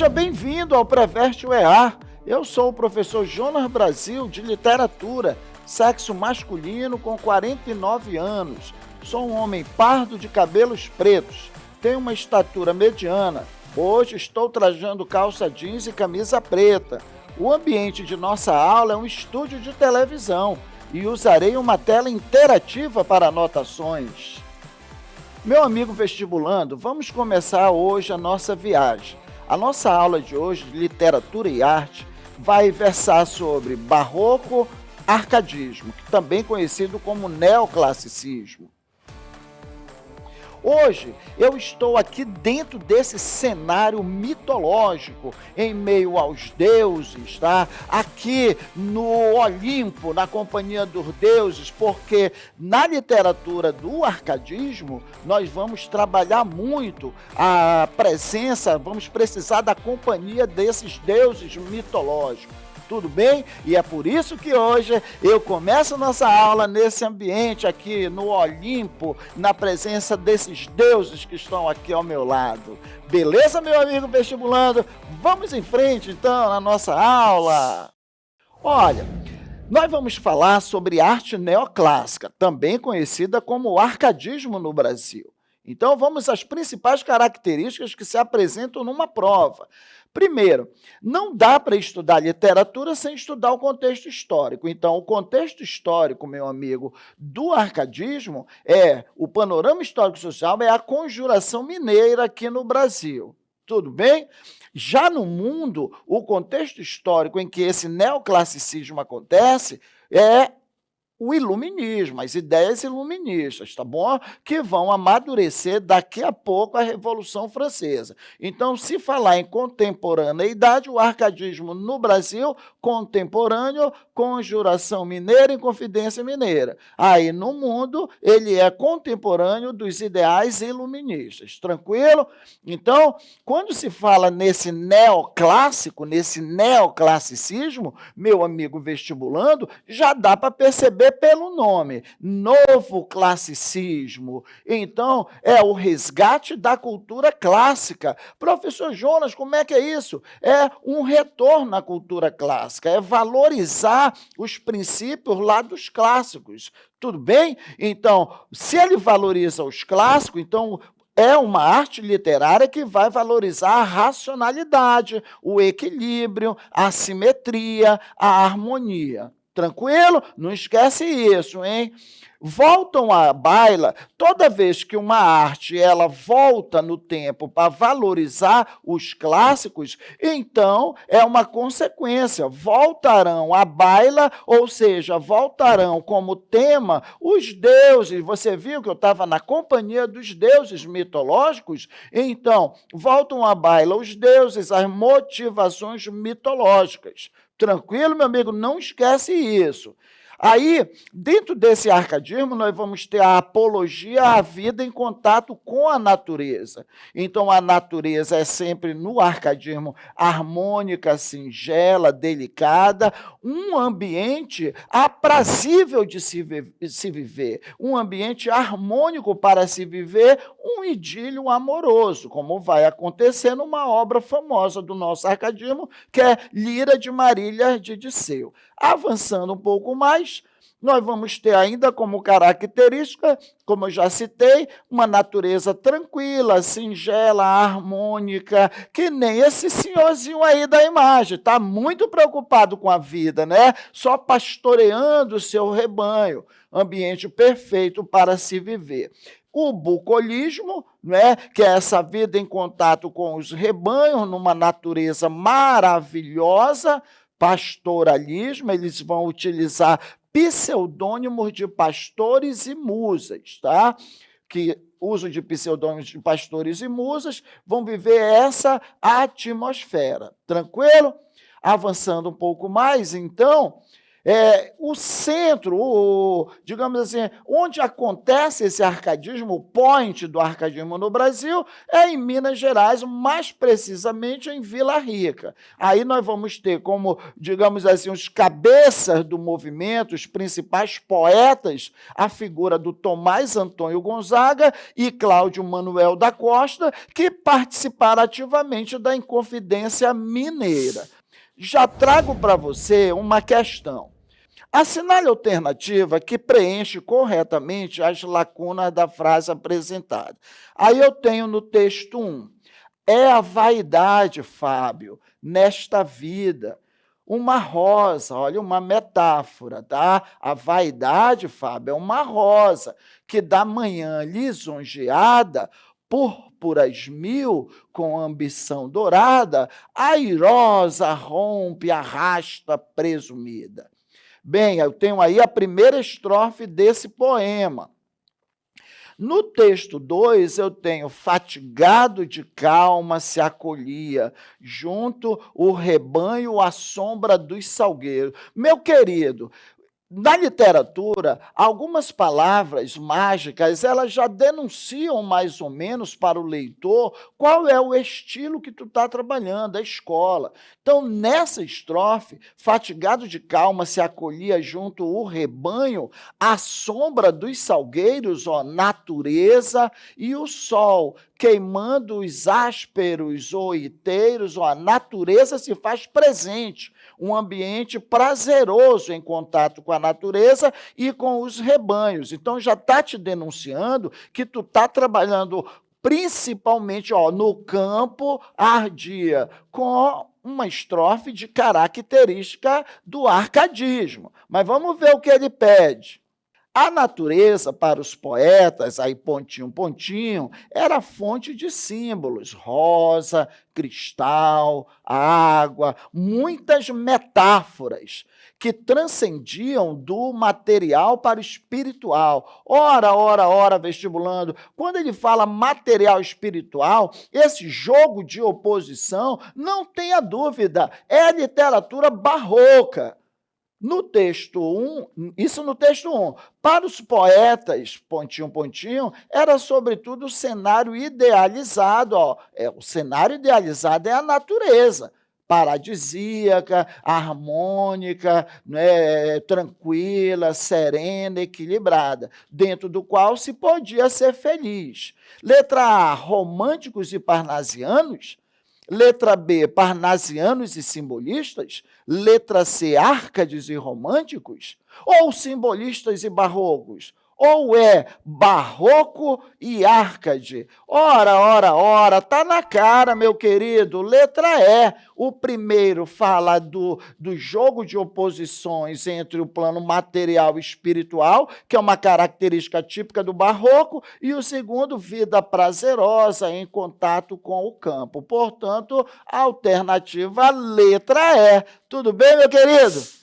Seja bem-vindo ao Preverte UEA. Eu sou o professor Jonas Brasil, de Literatura, sexo masculino com 49 anos. Sou um homem pardo de cabelos pretos. Tenho uma estatura mediana. Hoje estou trajando calça jeans e camisa preta. O ambiente de nossa aula é um estúdio de televisão e usarei uma tela interativa para anotações. Meu amigo vestibulando, vamos começar hoje a nossa viagem. A nossa aula de hoje, de Literatura e Arte, vai versar sobre barroco, arcadismo, também conhecido como neoclassicismo. Hoje, eu estou aqui dentro desse cenário mitológico, em meio aos deuses, tá? Aqui no Olimpo, na companhia dos deuses, porque na literatura do arcadismo, nós vamos trabalhar muito a presença, vamos precisar da companhia desses deuses mitológicos. Tudo bem? E é por isso que hoje eu começo nossa aula nesse ambiente aqui no Olimpo, na presença desses deuses que estão aqui ao meu lado. Beleza, meu amigo vestibulando? Vamos em frente então na nossa aula. Olha, nós vamos falar sobre arte neoclássica, também conhecida como arcadismo no Brasil. Então vamos às principais características que se apresentam numa prova. Primeiro, não dá para estudar literatura sem estudar o contexto histórico. Então, o contexto histórico, meu amigo, do arcadismo o panorama histórico-social, é a conjuração mineira aqui no Brasil. Tudo bem? Já no mundo, o contexto histórico em que esse neoclassicismo acontece é o iluminismo, as ideias iluministas, tá bom? Que vão amadurecer daqui a pouco a Revolução Francesa. Então, se falar em contemporaneidade, o arcadismo no Brasil, contemporâneo, conjuração mineira e confidência mineira. Aí, no mundo, ele é contemporâneo dos ideais iluministas. Tranquilo? Então, quando se fala nesse neoclássico, nesse neoclassicismo, meu amigo vestibulando, já dá para perceber pelo nome, novo classicismo. Então, é o resgate da cultura clássica. Professor Jonas, como é que é isso? É um retorno à cultura clássica, é valorizar os princípios lá dos clássicos. Tudo bem? Então, se ele valoriza os clássicos, então é uma arte literária que vai valorizar a racionalidade, o equilíbrio, a simetria, a harmonia. Tranquilo? Não esquece isso, hein? Voltam à baila, toda vez que uma arte ela volta no tempo para valorizar os clássicos, então é uma consequência, voltarão à baila, ou seja, voltarão como tema os deuses. Você viu que eu estava na companhia dos deuses mitológicos? Então, voltam à baila os deuses, as motivações mitológicas. Tranquilo, meu amigo? Não esquece isso. Aí, dentro desse arcadismo, nós vamos ter a apologia à vida em contato com a natureza. Então, a natureza é sempre, no arcadismo, harmônica, singela, delicada, um ambiente aprazível de se viver, um ambiente harmônico para se viver, um idílio amoroso, como vai acontecer numa obra famosa do nosso arcadismo, que é Lira de Marília de Disseu. Avançando um pouco mais, nós vamos ter ainda como característica, como eu já citei, uma natureza tranquila, singela, harmônica, que nem esse senhorzinho aí da imagem, está muito preocupado com a vida, né? Só pastoreando o seu rebanho, ambiente perfeito para se viver. O bucolismo, né, que é essa vida em contato com os rebanhos, numa natureza maravilhosa. Pastoralismo, eles vão utilizar pseudônimos de pastores e musas, tá? Que uso de pseudônimos de pastores e musas vão viver essa atmosfera. Tranquilo? Avançando um pouco mais, então, O centro, digamos assim, onde acontece esse arcadismo, o point do arcadismo no Brasil, é em Minas Gerais, mais precisamente em Vila Rica. Aí nós vamos ter como, digamos assim, os cabeças do movimento, os principais poetas, a figura do Tomás Antônio Gonzaga e Cláudio Manuel da Costa, que participaram ativamente da Inconfidência Mineira. Já trago para você uma questão. Assinale a alternativa que preenche corretamente as lacunas da frase apresentada. Aí eu tenho no texto 1. É a vaidade, Fábio, nesta vida. Uma rosa, olha, uma metáfora, tá? A vaidade, Fábio, é uma rosa que da manhã lisonjeada, púrpuras mil, com ambição dourada, airosa rompe, arrasta presumida. Bem, eu tenho aí a primeira estrofe desse poema. No texto 2, eu tenho fatigado de calma se acolhia, junto o rebanho à sombra dos salgueiros. Meu querido, na literatura, algumas palavras mágicas, elas já denunciam mais ou menos para o leitor qual é o estilo que tu está trabalhando, a escola. Então, nessa estrofe, fatigado de calma se acolhia junto o rebanho, à sombra dos salgueiros, ó, natureza, e o sol, queimando os ásperos oiteiros, ó, a natureza se faz presente, um ambiente prazeroso em contato com a natureza e com os rebanhos. Então, já está te denunciando que tu está trabalhando principalmente no campo ardia, com uma estrofe de característica do arcadismo. Mas vamos ver o que ele pede. A natureza, para os poetas, aí pontinho, pontinho, era fonte de símbolos, rosa, cristal, água, muitas metáforas que transcendiam do material para o espiritual. Ora, vestibulando, quando ele fala material espiritual, esse jogo de oposição, não tenha dúvida, é literatura barroca. No texto 1, isso no texto 1, para os poetas, pontinho, pontinho, era sobretudo o cenário idealizado, o cenário idealizado é a natureza, paradisíaca, harmônica, né, tranquila, serena, equilibrada, dentro do qual se podia ser feliz. Letra A, românticos e parnasianos. Letra B, parnasianos e simbolistas. Letra C, árcades e românticos. Ou simbolistas e barrocos. Ou é barroco e árcade? Ora, tá na cara, meu querido. Letra E. O primeiro fala do jogo de oposições entre o plano material e espiritual, que é uma característica típica do barroco, e o segundo, vida prazerosa em contato com o campo. Portanto, a alternativa letra E. Tudo bem, meu querido?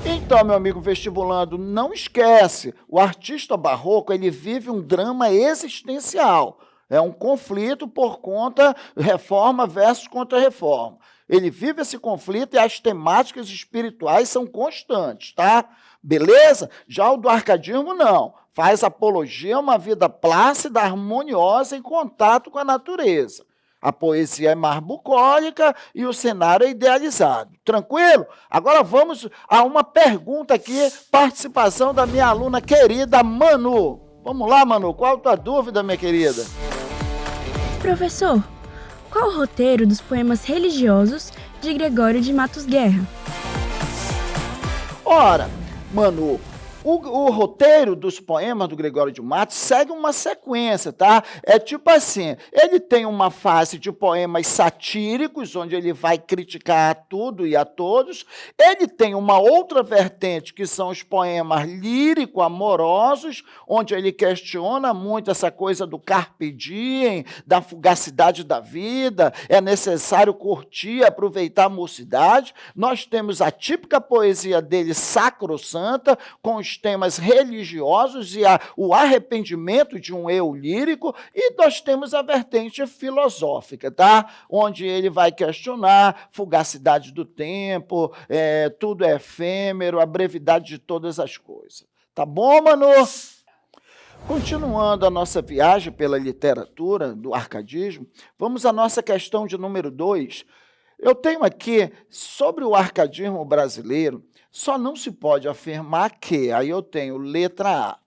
Então, meu amigo vestibulando, não esquece, o artista barroco ele vive um drama existencial, é um conflito por conta reforma versus contra-reforma. Ele vive esse conflito e as temáticas espirituais são constantes, tá? Beleza? Já o do arcadismo, não. Faz apologia a uma vida plácida, harmoniosa, em contato com a natureza. A poesia é mais bucólica e o cenário é idealizado. Tranquilo? Agora vamos a uma pergunta aqui, participação da minha aluna querida, Manu. Vamos lá, Manu, qual a tua dúvida, minha querida? Professor, qual o roteiro dos poemas religiosos de Gregório de Matos Guerra? Ora, Manu, o roteiro dos poemas do Gregório de Matos segue uma sequência, tá? É tipo assim, ele tem uma fase de poemas satíricos, onde ele vai criticar a tudo e a todos. Ele tem uma outra vertente, que são os poemas lírico-amorosos, onde ele questiona muito essa coisa do carpe diem, da fugacidade da vida, é necessário curtir, aproveitar a mocidade. Nós temos a típica poesia dele, sacrossanta, com os os temas religiosos e o arrependimento de um eu lírico, e nós temos a vertente filosófica, tá? Onde ele vai questionar fugacidade do tempo, tudo é efêmero, a brevidade de todas as coisas. Tá bom, Manu? Continuando a nossa viagem pela literatura do arcadismo, vamos à nossa questão de número 2. Eu tenho aqui, sobre o arcadismo brasileiro, só não se pode afirmar que, aí eu tenho letra A,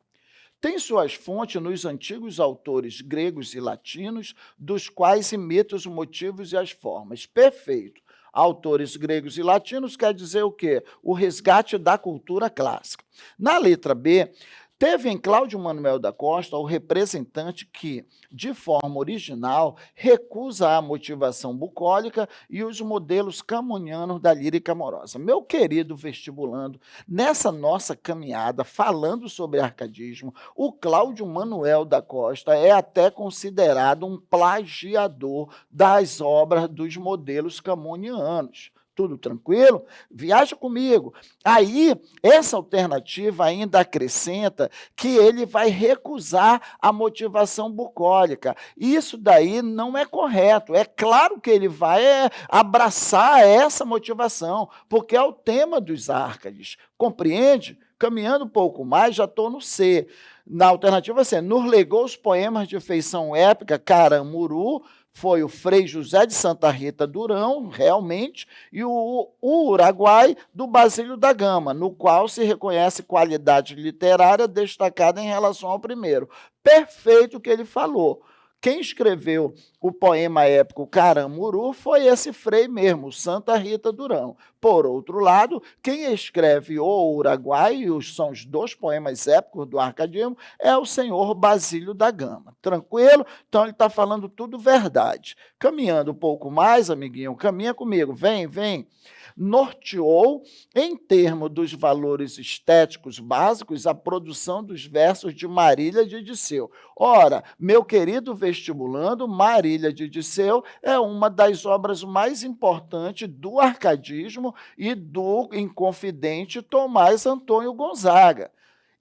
tem suas fontes nos antigos autores gregos e latinos, dos quais imita os motivos e as formas. Perfeito. Autores gregos e latinos quer dizer o quê? O resgate da cultura clássica. Na letra B, teve em Cláudio Manuel da Costa o representante que, de forma original, recusa a motivação bucólica e os modelos camonianos da lírica amorosa. Meu querido vestibulando, nessa nossa caminhada falando sobre arcadismo, o Cláudio Manuel da Costa é até considerado um plagiador das obras dos modelos camonianos. Tudo tranquilo? Viaja comigo. Aí, essa alternativa ainda acrescenta que ele vai recusar a motivação bucólica. Isso daí não é correto. É claro que ele vai abraçar essa motivação, porque é o tema dos Árcades. Compreende? Caminhando um pouco mais, já estou no C. Na alternativa C, nos legou os poemas de feição épica Caramuru, foi o Frei José de Santa Rita Durão, realmente, e o Uruguai do Basílio da Gama, no qual se reconhece qualidade literária destacada em relação ao primeiro. Perfeito o que ele falou. Quem escreveu o poema épico Caramuru foi esse frei mesmo, Santa Rita Durão. Por outro lado, quem escreve o Uruguai, são os dois poemas épicos do arcadismo, é o senhor Basílio da Gama. Tranquilo? Então ele está falando tudo verdade. Caminhando um pouco mais, amiguinho, caminha comigo, vem. Norteou, em termos dos valores estéticos básicos, a produção dos versos de Marília de Disseu. Ora, meu querido vestibulando, Marília de Disseu é uma das obras mais importantes do arcadismo e do inconfidente Tomás Antônio Gonzaga,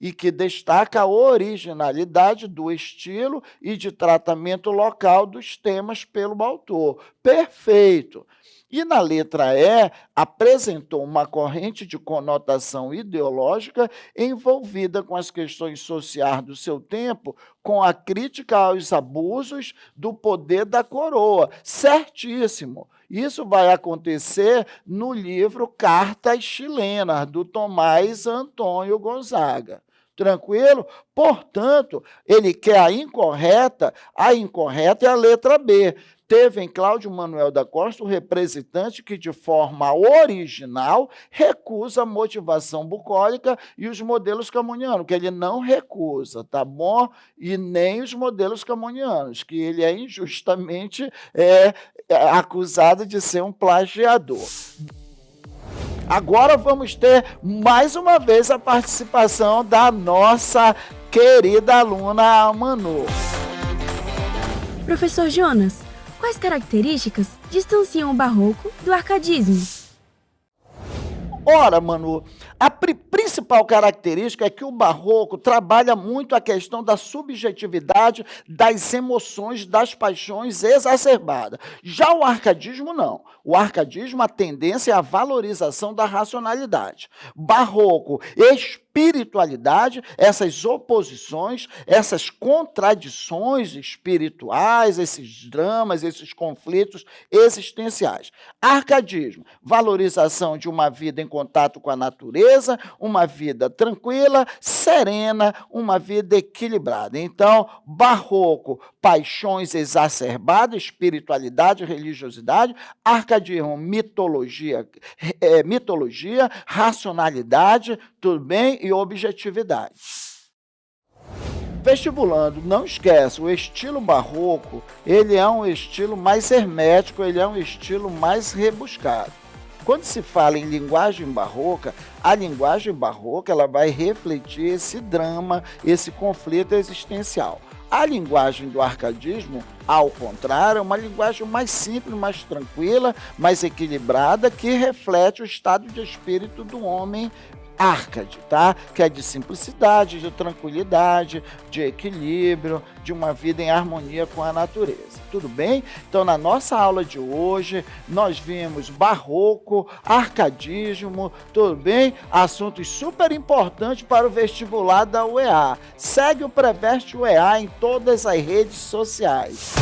e que destaca a originalidade do estilo e de tratamento local dos temas pelo autor. Perfeito! E na letra E, apresentou uma corrente de conotação ideológica envolvida com as questões sociais do seu tempo, com a crítica aos abusos do poder da coroa. Certíssimo! Isso vai acontecer no livro Cartas Chilenas, do Tomás Antônio Gonzaga. Tranquilo? Portanto, ele quer a incorreta é a letra B. Teve em Cláudio Manuel da Costa o representante que, de forma original, recusa a motivação bucólica e os modelos camonianos, que ele não recusa, tá bom? E nem os modelos camonianos, que ele é injustamente acusado de ser um plagiador. Agora vamos ter, mais uma vez, a participação da nossa querida aluna Manu. Professor Jonas, quais características distanciam o barroco do arcadismo? Ora, Manu, a principal característica é que o barroco trabalha muito a questão da subjetividade, das emoções, das paixões exacerbadas. Já o arcadismo, não. O arcadismo, a tendência é a valorização da racionalidade. Barroco, espiritualidade, essas oposições, essas contradições espirituais, esses dramas, esses conflitos existenciais. Arcadismo, valorização de uma vida em contato com a natureza, uma vida tranquila, serena, uma vida equilibrada. Então, barroco, paixões exacerbadas, espiritualidade, religiosidade, arcadismo, mitologia, racionalidade, tudo bem? E objetividade. Vestibulando, não esquece, o estilo barroco, ele é um estilo mais hermético, ele é um estilo mais rebuscado. Quando se fala em linguagem barroca, a linguagem barroca ela vai refletir esse drama, esse conflito existencial. A linguagem do arcadismo, ao contrário, é uma linguagem mais simples, mais tranquila, mais equilibrada, que reflete o estado de espírito do homem Arcade, tá? Que é de simplicidade, de tranquilidade, de equilíbrio, de uma vida em harmonia com a natureza. Tudo bem? Então, na nossa aula de hoje, nós vimos barroco, arcadismo, tudo bem? Assuntos super importantes para o vestibular da UEA. Segue o Preveste UEA em todas as redes sociais.